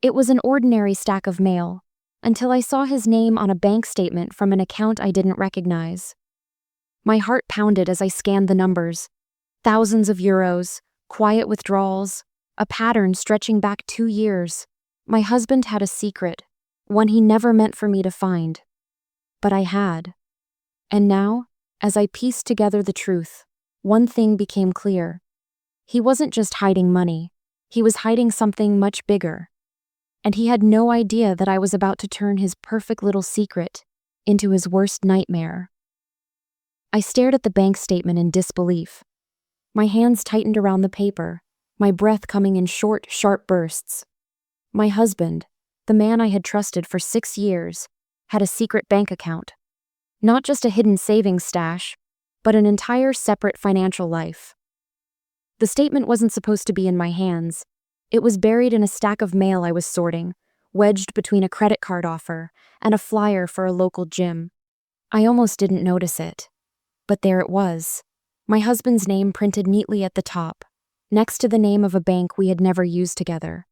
It was an ordinary stack of mail, until I saw his name on a bank statement from an account I didn't recognize. My heart pounded as I scanned the numbers. Thousands of euros, quiet withdrawals, a pattern stretching back 2 years. My husband had a secret, one he never meant for me to find. But I had. And now, as I pieced together the truth, one thing became clear. He wasn't just hiding money, he was hiding something much bigger. And he had no idea that I was about to turn his perfect little secret into his worst nightmare. I stared at the bank statement in disbelief. My hands tightened around the paper, my breath coming in short, sharp bursts. My husband, the man I had trusted for 6 years, had a secret bank account. Not just a hidden savings stash, but an entire separate financial life. The statement wasn't supposed to be in my hands. It was buried in a stack of mail I was sorting, wedged between a credit card offer and a flyer for a local gym. I almost didn't notice it. But there it was. My husband's name printed neatly at the top, next to the name of a bank we had never used together.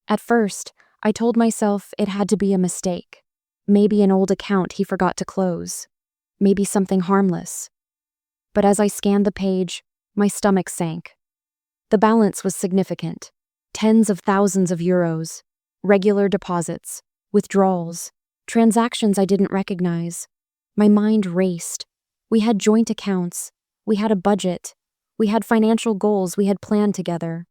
At first, I told myself it had to be a mistake. Maybe an old account he forgot to close. Maybe something harmless. But as I scanned the page, my stomach sank. The balance was significant. Tens of thousands of euros, regular deposits, withdrawals, transactions I didn't recognize. My mind raced. We had joint accounts. We had a budget. We had financial goals we had planned together.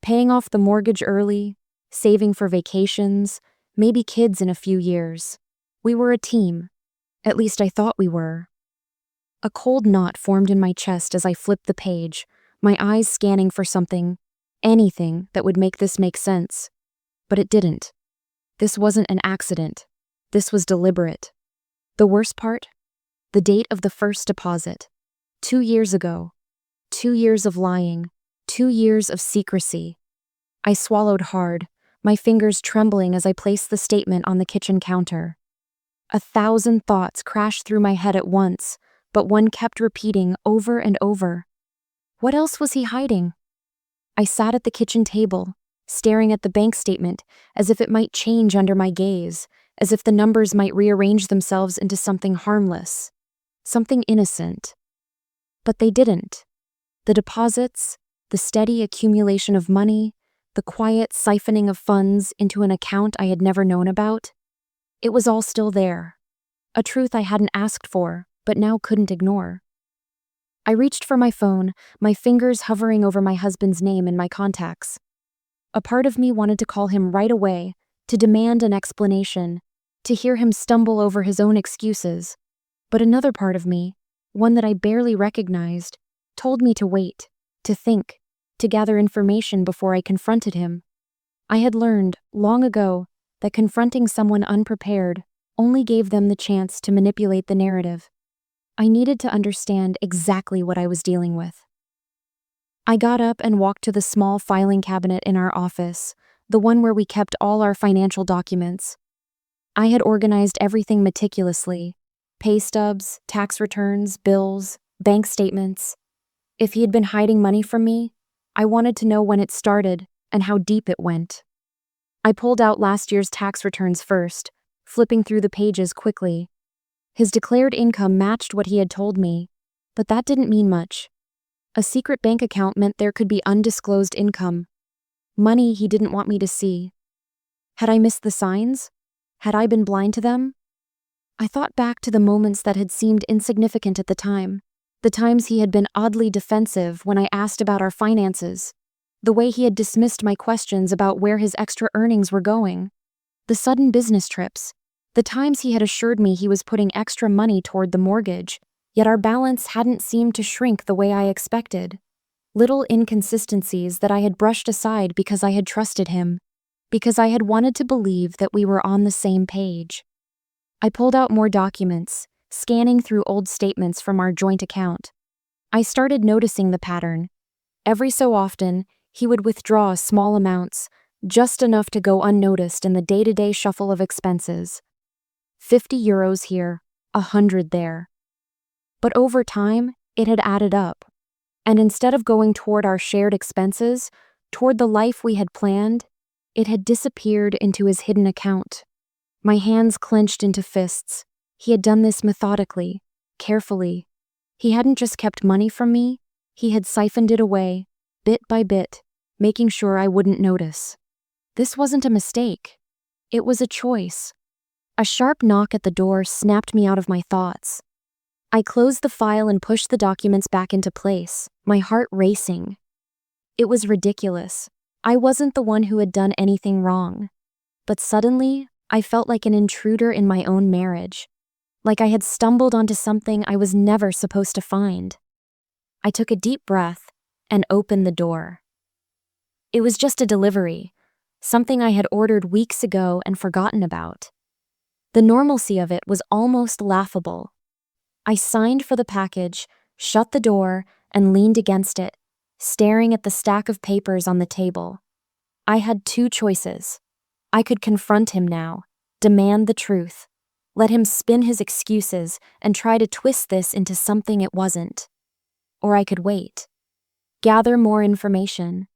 Paying off the mortgage early, saving for vacations, maybe kids in a few years. We were a team. At least I thought we were. A cold knot formed in my chest as I flipped the page, my eyes scanning for something, anything that would make this make sense. But it didn't. This wasn't an accident. This was deliberate. The worst part? The date of the first deposit. 2 years ago. 2 years of lying. 2 years of secrecy. I swallowed hard, my fingers trembling as I placed the statement on the kitchen counter. 1,000 thoughts crashed through my head at once, but one kept repeating over and over. What else was he hiding? I sat at the kitchen table, staring at the bank statement as if it might change under my gaze, as if the numbers might rearrange themselves into something harmless, something innocent. But they didn't. The deposits, the steady accumulation of money, the quiet siphoning of funds into an account I had never known about, it was all still there. A truth I hadn't asked for, but now couldn't ignore. I reached for my phone, my fingers hovering over my husband's name in my contacts. A part of me wanted to call him right away, to demand an explanation, to hear him stumble over his own excuses. But another part of me, one that I barely recognized, told me to wait, to think, to gather information before I confronted him. I had learned, long ago, that confronting someone unprepared only gave them the chance to manipulate the narrative. I needed to understand exactly what I was dealing with. I got up and walked to the small filing cabinet in our office, the one where we kept all our financial documents. I had organized everything meticulously: pay stubs, tax returns, bills, bank statements. If he had been hiding money from me, I wanted to know when it started and how deep it went. I pulled out last year's tax returns first, flipping through the pages quickly. His declared income matched what he had told me, but that didn't mean much. A secret bank account meant there could be undisclosed income, money he didn't want me to see. Had I missed the signs? Had I been blind to them? I thought back to the moments that had seemed insignificant at the time, the times he had been oddly defensive when I asked about our finances, the way he had dismissed my questions about where his extra earnings were going, the sudden business trips, the times he had assured me he was putting extra money toward the mortgage, yet our balance hadn't seemed to shrink the way I expected. Little inconsistencies that I had brushed aside because I had trusted him, because I had wanted to believe that we were on the same page. I pulled out more documents, scanning through old statements from our joint account. I started noticing the pattern. Every so often, he would withdraw small amounts, just enough to go unnoticed in the day-to-day shuffle of expenses. 50 euros here, 100 there. But over time, it had added up. And instead of going toward our shared expenses, toward the life we had planned, It had disappeared into his hidden account. My hands clenched into fists. He had done this methodically, carefully. He hadn't just kept money from me, he had siphoned it away, bit by bit, making sure I wouldn't notice. This wasn't a mistake. It was a choice. A sharp knock at the door snapped me out of my thoughts. I closed the file and pushed the documents back into place, my heart racing. It was ridiculous. I wasn't the one who had done anything wrong. But suddenly, I felt like an intruder in my own marriage. Like I had stumbled onto something I was never supposed to find. I took a deep breath and opened the door. It was just a delivery, something I had ordered weeks ago and forgotten about. The normalcy of it was almost laughable. I signed for the package, shut the door, and leaned against it, staring at the stack of papers on the table. I had two choices. I could confront him now, demand the truth, let him spin his excuses and try to twist this into something it wasn't. Or I could wait, gather more information,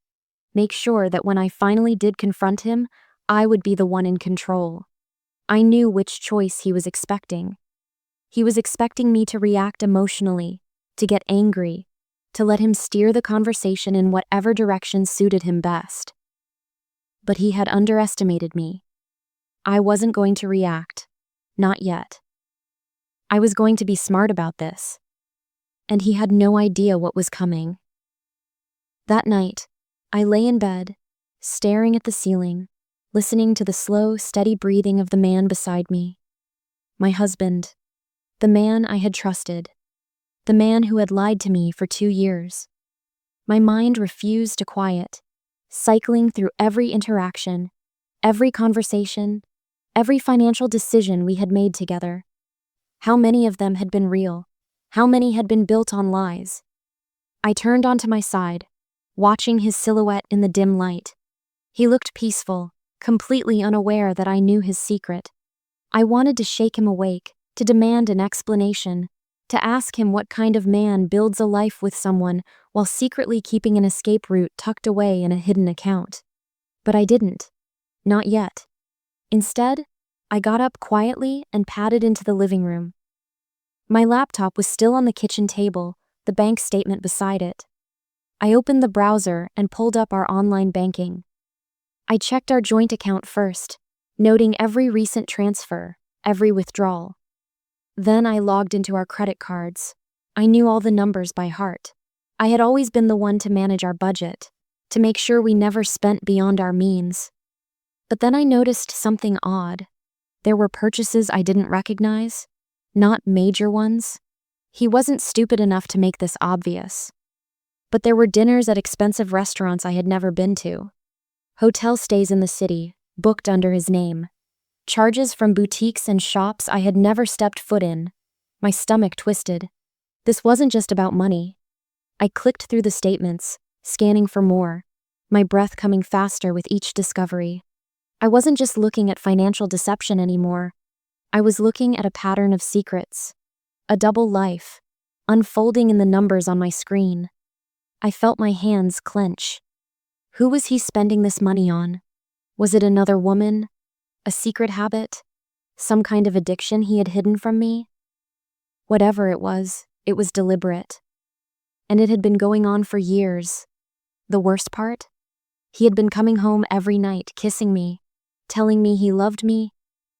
make sure that when I finally did confront him, I would be the one in control. I knew which choice he was expecting. He was expecting me to react emotionally, to get angry, to let him steer the conversation in whatever direction suited him best. But he had underestimated me. I wasn't going to react. Not yet. I was going to be smart about this. And he had no idea what was coming. That night, I lay in bed, staring at the ceiling, listening to the slow, steady breathing of the man beside me. My husband, the man I had trusted, the man who had lied to me for 2 years. My mind refused to quiet, cycling through every interaction, every conversation, every financial decision we had made together. How many of them had been real? How many had been built on lies? I turned onto my side, watching his silhouette in the dim light. He looked peaceful, completely unaware that I knew his secret. I wanted to shake him awake, to demand an explanation, to ask him what kind of man builds a life with someone while secretly keeping an escape route tucked away in a hidden account. But I didn't. Not yet. Instead, I got up quietly and padded into the living room. My laptop was still on the kitchen table, the bank statement beside it. I opened the browser and pulled up our online banking. I checked our joint account first, noting every recent transfer, every withdrawal. Then I logged into our credit cards. I knew all the numbers by heart. I had always been the one to manage our budget, to make sure we never spent beyond our means. But then I noticed something odd. There were purchases I didn't recognize, not major ones. He wasn't stupid enough to make this obvious. But there were dinners at expensive restaurants I had never been to. Hotel stays in the city, booked under his name. Charges from boutiques and shops I had never stepped foot in. My stomach twisted. This wasn't just about money. I clicked through the statements, scanning for more, my breath coming faster with each discovery. I wasn't just looking at financial deception anymore. I was looking at a pattern of secrets, a double life, unfolding in the numbers on my screen. I felt my hands clench. Who was he spending this money on? Was it another woman? A secret habit? Some kind of addiction he had hidden from me? Whatever it was deliberate. And it had been going on for years. The worst part? He had been coming home every night, kissing me, telling me he loved me,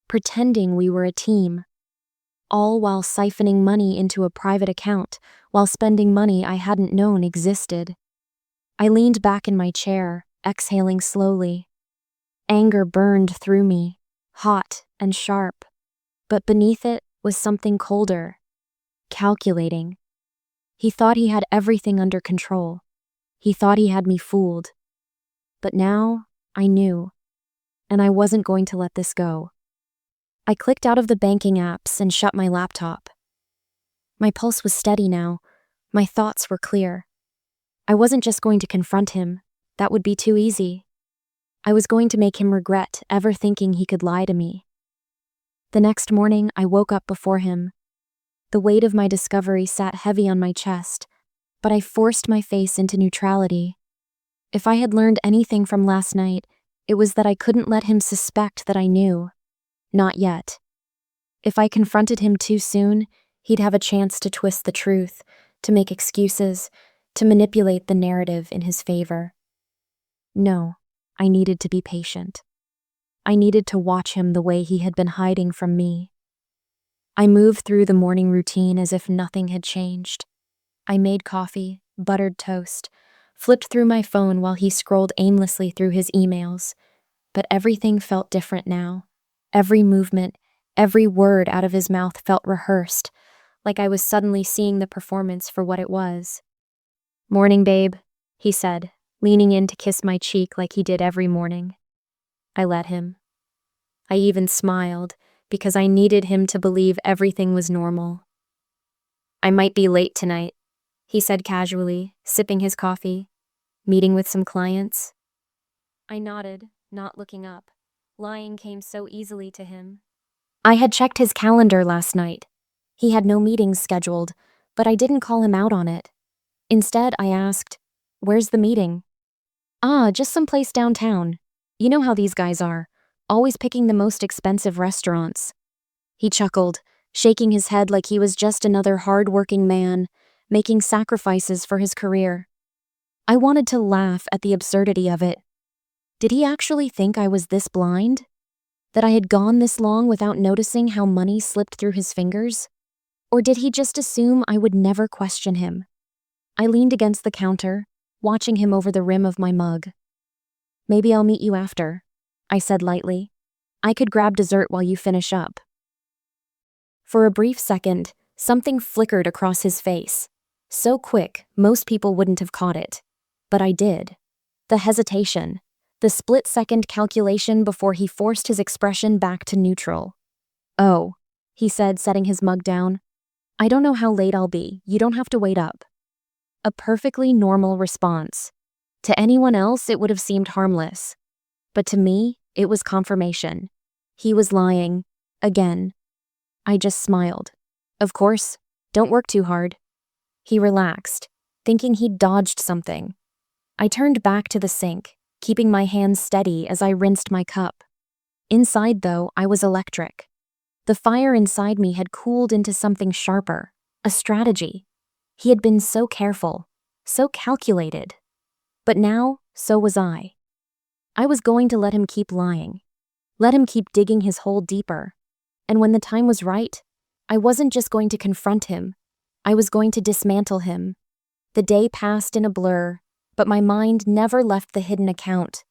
pretending we were a team. All while siphoning money into a private account, while spending money I hadn't known existed. I leaned back in my chair, exhaling slowly. Anger burned through me, hot and sharp. But beneath it was something colder, calculating. He thought he had everything under control. He thought he had me fooled. But now, I knew. And I wasn't going to let this go. I clicked out of the banking apps and shut my laptop. My pulse was steady now. My thoughts were clear. I wasn't just going to confront him. That would be too easy. I was going to make him regret ever thinking he could lie to me. The next morning, I woke up before him. The weight of my discovery sat heavy on my chest, but I forced my face into neutrality. If I had learned anything from last night, It was that I couldn't let him suspect that I knew. Not yet. If I confronted him too soon, he'd have a chance to twist the truth, to make excuses, to manipulate the narrative in his favor. No, I needed to be patient. I needed to watch him the way he had been hiding from me. I moved through the morning routine as if nothing had changed. I made coffee, buttered toast, flipped through my phone while he scrolled aimlessly through his emails. But everything felt different now. Every movement, every word out of his mouth felt rehearsed, like I was suddenly seeing the performance for what it was. "Morning, babe," he said, leaning in to kiss my cheek like he did every morning. I let him. I even smiled, because I needed him to believe everything was normal. "I might be late tonight," he said casually, sipping his coffee. "Meeting with some clients?" I nodded, not looking up. Lying came so easily to him. I had checked his calendar last night. He had no meetings scheduled, but I didn't call him out on it. Instead, I asked, "Where's the meeting?" "Ah, just someplace downtown. You know how these guys are, always picking the most expensive restaurants." He chuckled, shaking his head like he was just another hard-working man, making sacrifices for his career. I wanted to laugh at the absurdity of it. Did he actually think I was this blind? That I had gone this long without noticing how money slipped through his fingers? Or did he just assume I would never question him? I leaned against the counter, watching him over the rim of my mug. "Maybe I'll meet you after," I said lightly. "I could grab dessert while you finish up." For a brief second, something flickered across his face. So quick, most people wouldn't have caught it. But I did. The hesitation. The split-second calculation before he forced his expression back to neutral. "Oh," he said, setting his mug down. "I don't know how late I'll be. You don't have to wait up." A perfectly normal response. To anyone else, it would have seemed harmless. But to me, it was confirmation. He was lying. Again. I just smiled. "Of course. Don't work too hard." He relaxed, thinking he'd dodged something. I turned back to the sink, keeping my hands steady as I rinsed my cup. Inside, though, I was electric. The fire inside me had cooled into something sharper, a strategy. He had been so careful, so calculated. But now, so was I. I was going to let him keep lying, let him keep digging his hole deeper. And when the time was right, I wasn't just going to confront him, I was going to dismantle him. The day passed in a blur, but my mind never left the hidden account.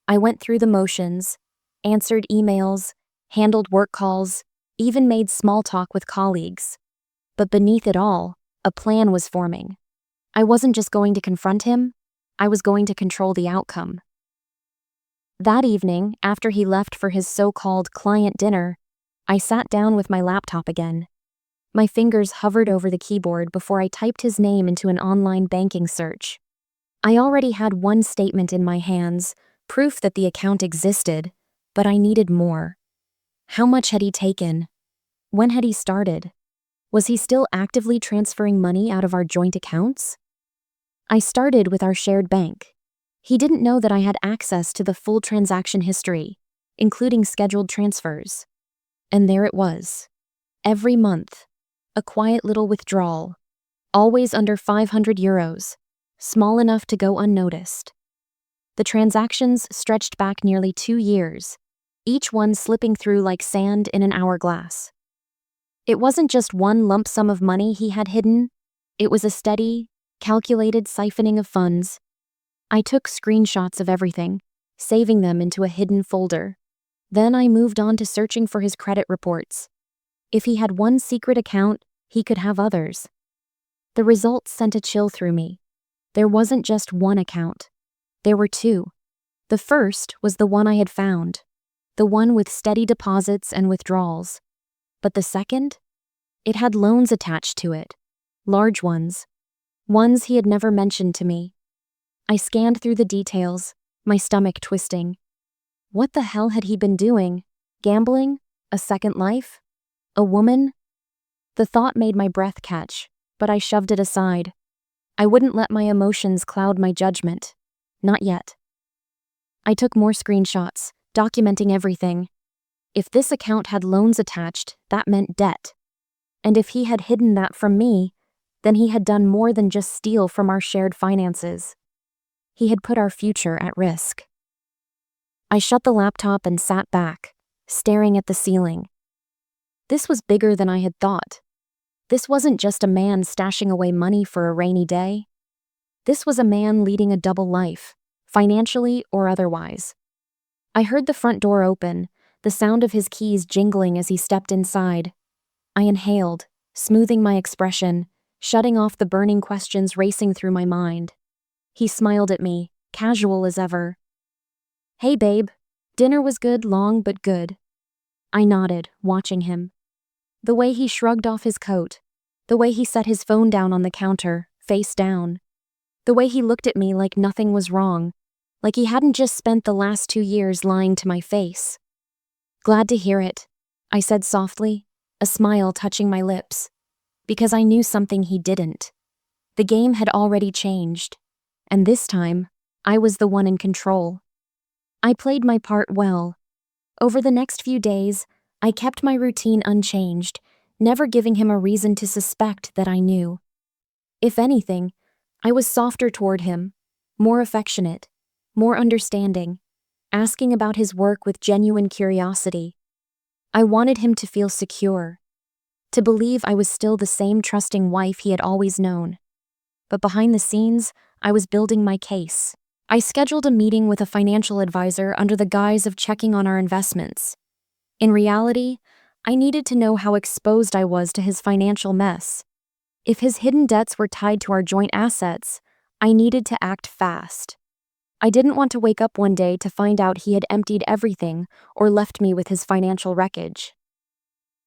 I went through the motions, answered emails, handled work calls, even made small talk with colleagues. But beneath it all, a plan was forming. I wasn't just going to confront him, I was going to control the outcome. That evening, after he left for his so-called client dinner, I sat down with my laptop again. My fingers hovered over the keyboard before I typed his name into an online banking search. I already had one statement in my hands, proof that the account existed, but I needed more. How much had he taken? When had he started? Was he still actively transferring money out of our joint accounts? I started with our shared bank. He didn't know that I had access to the full transaction history, including scheduled transfers. And there it was. Every month, a quiet little withdrawal, always under 500 euros, small enough to go unnoticed. The transactions stretched back nearly 2 years, each one slipping through like sand in an hourglass. It wasn't just one lump sum of money he had hidden, it was a steady, calculated siphoning of funds. I took screenshots of everything, saving them into a hidden folder. Then I moved on to searching for his credit reports. If he had one secret account, he could have others. The results sent a chill through me. There wasn't just one account. There were two. The first was the one I had found, the one with steady deposits and withdrawals. But the second? It had loans attached to it, large ones he had never mentioned to me. I scanned through the details, my stomach twisting. What the hell had he been doing? Gambling? A second life? A woman? The thought made my breath catch, but I shoved it aside. I wouldn't let my emotions cloud my judgment. Not yet. I took more screenshots, documenting everything. If this account had loans attached, that meant debt. And if he had hidden that from me, then he had done more than just steal from our shared finances. He had put our future at risk. I shut the laptop and sat back, staring at the ceiling. This was bigger than I had thought. This wasn't just a man stashing away money for a rainy day. This was a man leading a double life, financially or otherwise. I heard the front door open, the sound of his keys jingling as he stepped inside. I inhaled, smoothing my expression, shutting off the burning questions racing through my mind. He smiled at me, casual as ever. "Hey babe, dinner was good, long but good." I nodded, watching him. The way he shrugged off his coat, the way he set his phone down on the counter, face down, the way he looked at me like nothing was wrong, like he hadn't just spent the last 2 years lying to my face. "Glad to hear it," I said softly, a smile touching my lips, because I knew something he didn't. The game had already changed, and this time, I was the one in control. I played my part well. Over the next few days, I kept my routine unchanged, never giving him a reason to suspect that I knew. If anything, I was softer toward him, more affectionate, more understanding, asking about his work with genuine curiosity. I wanted him to feel secure, to believe I was still the same trusting wife he had always known. But behind the scenes, I was building my case. I scheduled a meeting with a financial advisor under the guise of checking on our investments. In reality, I needed to know how exposed I was to his financial mess. If his hidden debts were tied to our joint assets, I needed to act fast. I didn't want to wake up one day to find out he had emptied everything or left me with his financial wreckage.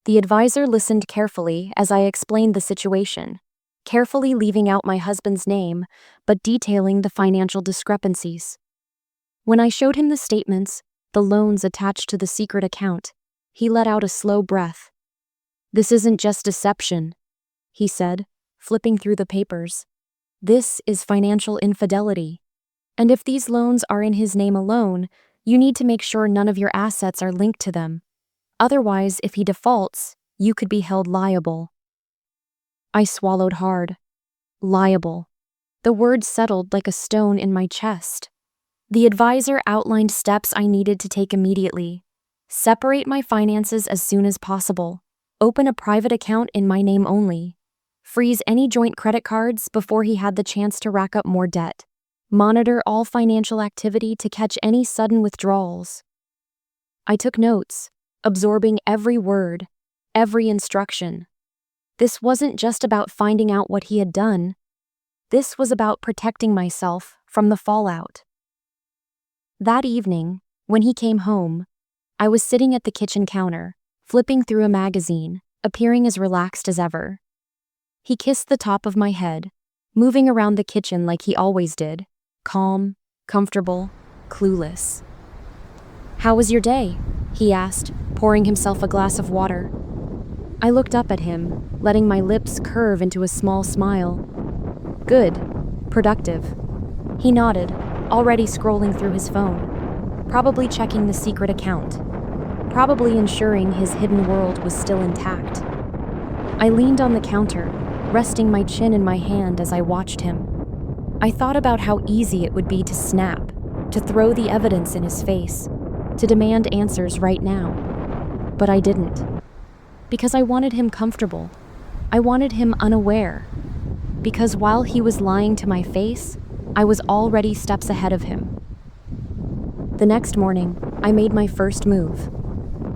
The advisor listened carefully as I explained the situation, carefully leaving out my husband's name, but detailing the financial discrepancies. When I showed him the statements, the loans attached to the secret account, he let out a slow breath. "This isn't just deception," he said, flipping through the papers. "This is financial infidelity. And if these loans are in his name alone, you need to make sure none of your assets are linked to them. Otherwise, if he defaults, you could be held liable." I swallowed hard. Liable. The word settled like a stone in my chest. The advisor outlined steps I needed to take immediately. Separate my finances as soon as possible. Open a private account in my name only. Freeze any joint credit cards before he had the chance to rack up more debt. Monitor all financial activity to catch any sudden withdrawals. I took notes, absorbing every word, every instruction. This wasn't just about finding out what he had done. This was about protecting myself from the fallout. That evening, when he came home, I was sitting at the kitchen counter, flipping through a magazine, appearing as relaxed as ever. He kissed the top of my head, moving around the kitchen like he always did, calm, comfortable, clueless. "How was your day?" he asked, pouring himself a glass of water. I looked up at him, letting my lips curve into a small smile. "Good. Productive." He nodded, already scrolling through his phone, probably checking the secret account, probably ensuring his hidden world was still intact. I leaned on the counter, resting my chin in my hand as I watched him. I thought about how easy it would be to snap, to throw the evidence in his face, to demand answers right now. But I didn't. Because I wanted him comfortable. I wanted him unaware. Because while he was lying to my face, I was already steps ahead of him. The next morning, I made my first move.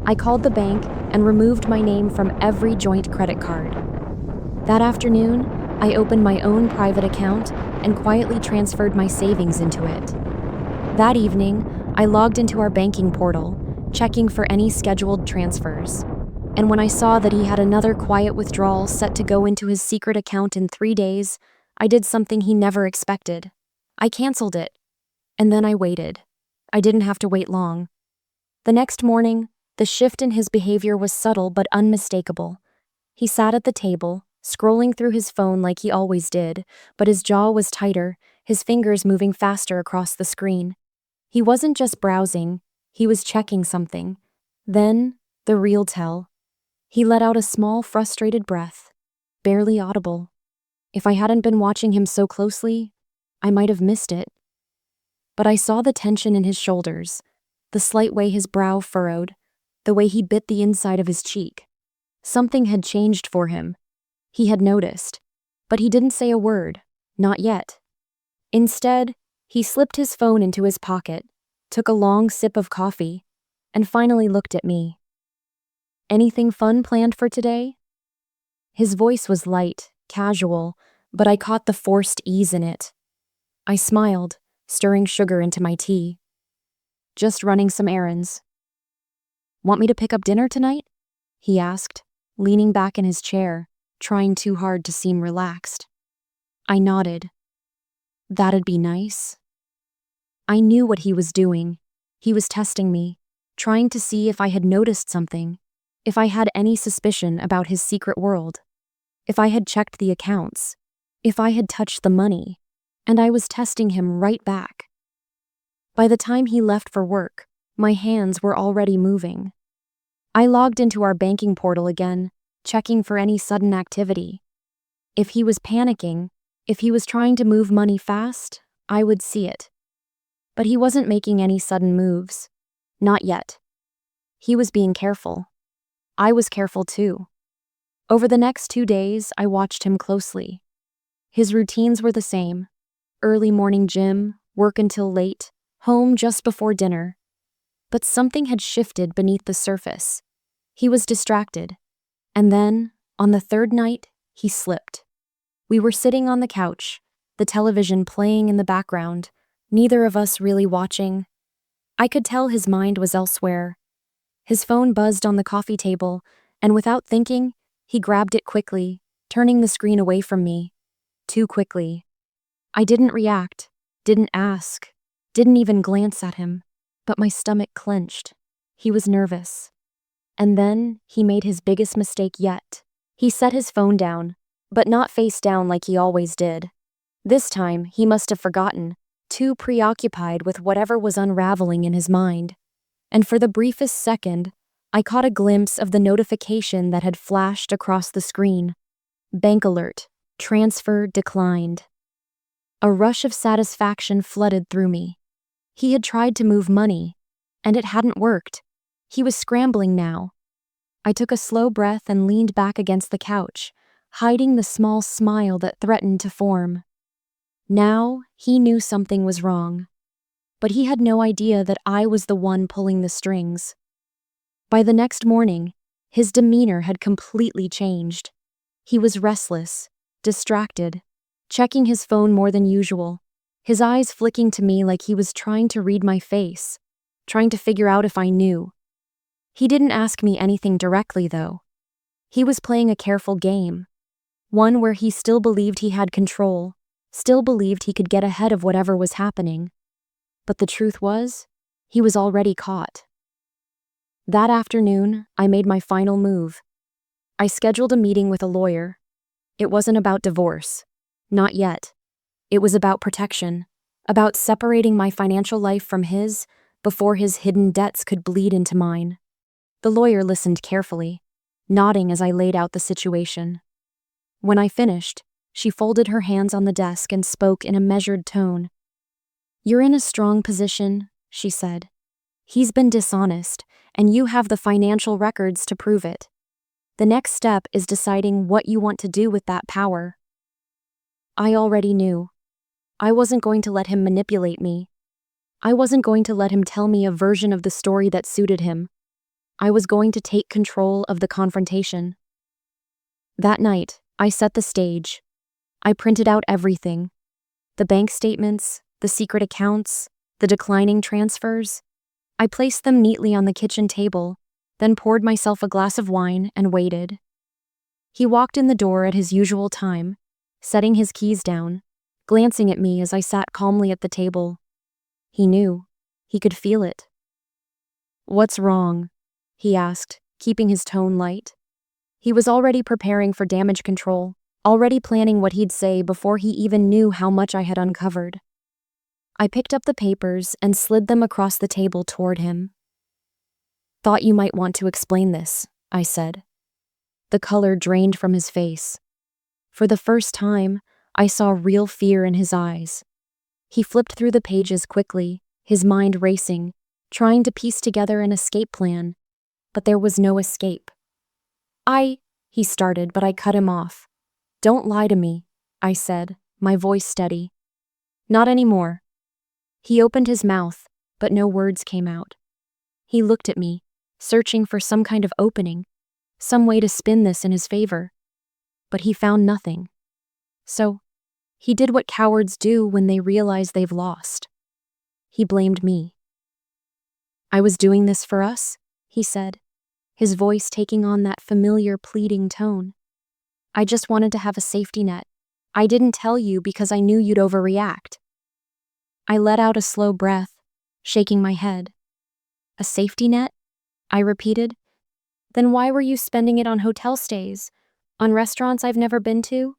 I called the bank and removed my name from every joint credit card. That afternoon, I opened my own private account and quietly transferred my savings into it. That evening, I logged into our banking portal, checking for any scheduled transfers. And when I saw that he had another quiet withdrawal set to go into his secret account in 3 days, I did something he never expected. I canceled it. And then I waited. I didn't have to wait long. The next morning, the shift in his behavior was subtle but unmistakable. He sat at the table, scrolling through his phone like he always did, but his jaw was tighter, his fingers moving faster across the screen. He wasn't just browsing, he was checking something. Then, the real tell. He let out a small, frustrated breath, barely audible. If I hadn't been watching him so closely, I might have missed it. But I saw the tension in his shoulders, the slight way his brow furrowed, the way he bit the inside of his cheek. Something had changed for him. He had noticed. But he didn't say a word, not yet. Instead, he slipped his phone into his pocket, took a long sip of coffee, and finally looked at me. "Anything fun planned for today?" His voice was light, casual, but I caught the forced ease in it. I smiled, stirring sugar into my tea. "Just running some errands." "Want me to pick up dinner tonight?" he asked, leaning back in his chair, trying too hard to seem relaxed. I nodded. That'd be nice. I knew what he was doing. He was testing me, trying to see if I had noticed something, if I had any suspicion about his secret world, if I had checked the accounts, if I had touched the money, and I was testing him right back. By the time he left for work, my hands were already moving. I logged into our banking portal again, checking for any sudden activity. If he was panicking, if he was trying to move money fast, I would see it. But he wasn't making any sudden moves. Not yet. He was being careful. I was careful too. Over the next 2 days, I watched him closely. His routines were the same. Early morning gym, work until late, home just before dinner. But something had shifted beneath the surface. He was distracted. And then, on the third night, he slipped. We were sitting on the couch, the television playing in the background, neither of us really watching. I could tell his mind was elsewhere. His phone buzzed on the coffee table, and without thinking, he grabbed it quickly, turning the screen away from me. Too quickly. I didn't react, didn't ask, didn't even glance at him, but my stomach clenched. He was nervous. And then he made his biggest mistake yet. He set his phone down, but not face down like he always did. This time, he must have forgotten, too preoccupied with whatever was unraveling in his mind. And for the briefest second, I caught a glimpse of the notification that had flashed across the screen. Bank alert. Transfer declined. A rush of satisfaction flooded through me. He had tried to move money, and it hadn't worked. He was scrambling now. I took a slow breath and leaned back against the couch, hiding the small smile that threatened to form. Now, he knew something was wrong. But he had no idea that I was the one pulling the strings. By the next morning, his demeanor had completely changed. He was restless, distracted, checking his phone more than usual, his eyes flicking to me like he was trying to read my face, trying to figure out if I knew. He didn't ask me anything directly, though. He was playing a careful game, one where he still believed he had control, still believed he could get ahead of whatever was happening. But the truth was, he was already caught. That afternoon, I made my final move. I scheduled a meeting with a lawyer. It wasn't about divorce. Not yet. It was about protection, about separating my financial life from his before his hidden debts could bleed into mine. The lawyer listened carefully, nodding as I laid out the situation. When I finished, she folded her hands on the desk and spoke in a measured tone. "You're in a strong position," she said. "He's been dishonest, and you have the financial records to prove it. The next step is deciding what you want to do with that power." I already knew. I wasn't going to let him manipulate me. I wasn't going to let him tell me a version of the story that suited him. I was going to take control of the confrontation. That night, I set the stage. I printed out everything. The bank statements, the secret accounts, the declining transfers. I placed them neatly on the kitchen table, then poured myself a glass of wine and waited. He walked in the door at his usual time, setting his keys down, glancing at me as I sat calmly at the table. He knew. He could feel it. "What's wrong?" he asked, keeping his tone light. He was already preparing for damage control, already planning what he'd say before he even knew how much I had uncovered. I picked up the papers and slid them across the table toward him. "Thought you might want to explain this," I said. The color drained from his face. For the first time, I saw real fear in his eyes. He flipped through the pages quickly, his mind racing, trying to piece together an escape plan. But there was no escape. He started, but I cut him off. "Don't lie to me," I said, my voice steady. "Not anymore." He opened his mouth, but no words came out. He looked at me, searching for some kind of opening, some way to spin this in his favor. But he found nothing. So, he did what cowards do when they realize they've lost. He blamed me. "I was doing this for us," he said, his voice taking on that familiar pleading tone. "I just wanted to have a safety net. I didn't tell you because I knew you'd overreact." I let out a slow breath, shaking my head. "A safety net?" I repeated. "Then why were you spending it on hotel stays? On restaurants I've never been to?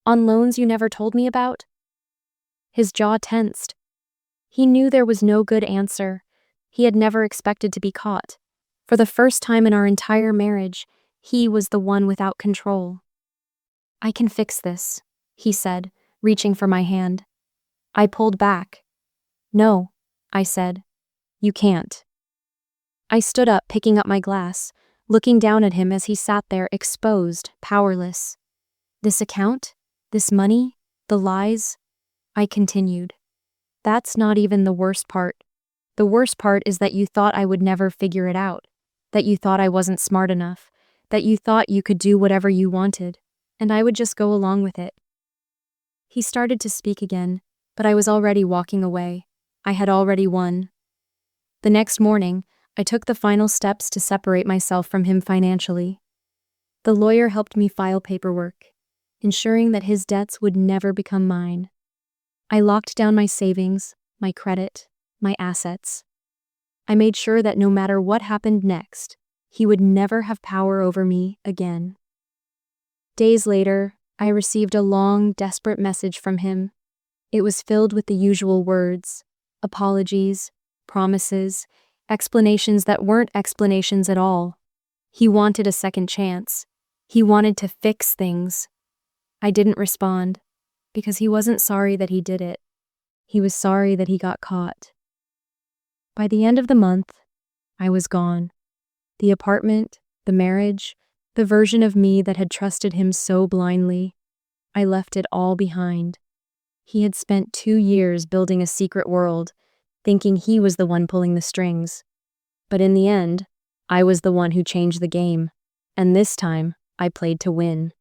On loans you never told me about?" His jaw tensed. He knew there was no good answer. He had never expected to be caught. For the first time in our entire marriage, he was the one without control. "I can fix this," he said, reaching for my hand. I pulled back. "No," I said. "You can't." I stood up, picking up my glass, looking down at him as he sat there exposed, powerless. "This account? This money? The lies?" I continued. "That's not even the worst part. The worst part is that you thought I would never figure it out, that you thought I wasn't smart enough, that you thought you could do whatever you wanted, and I would just go along with it." He started to speak again, but I was already walking away. I had already won. The next morning, I took the final steps to separate myself from him financially. The lawyer helped me file paperwork, ensuring that his debts would never become mine. I locked down my savings, my credit, my assets. I made sure that no matter what happened next, he would never have power over me again. Days later, I received a long, desperate message from him. It was filled with the usual words: apologies, promises, explanations that weren't explanations at all. He wanted a second chance. He wanted to fix things. I didn't respond, because he wasn't sorry that he did it. He was sorry that he got caught. By the end of the month, I was gone. The apartment, the marriage, the version of me that had trusted him so blindly, I left it all behind. He had spent 2 years building a secret world, thinking he was the one pulling the strings. But in the end, I was the one who changed the game. And this time, I played to win.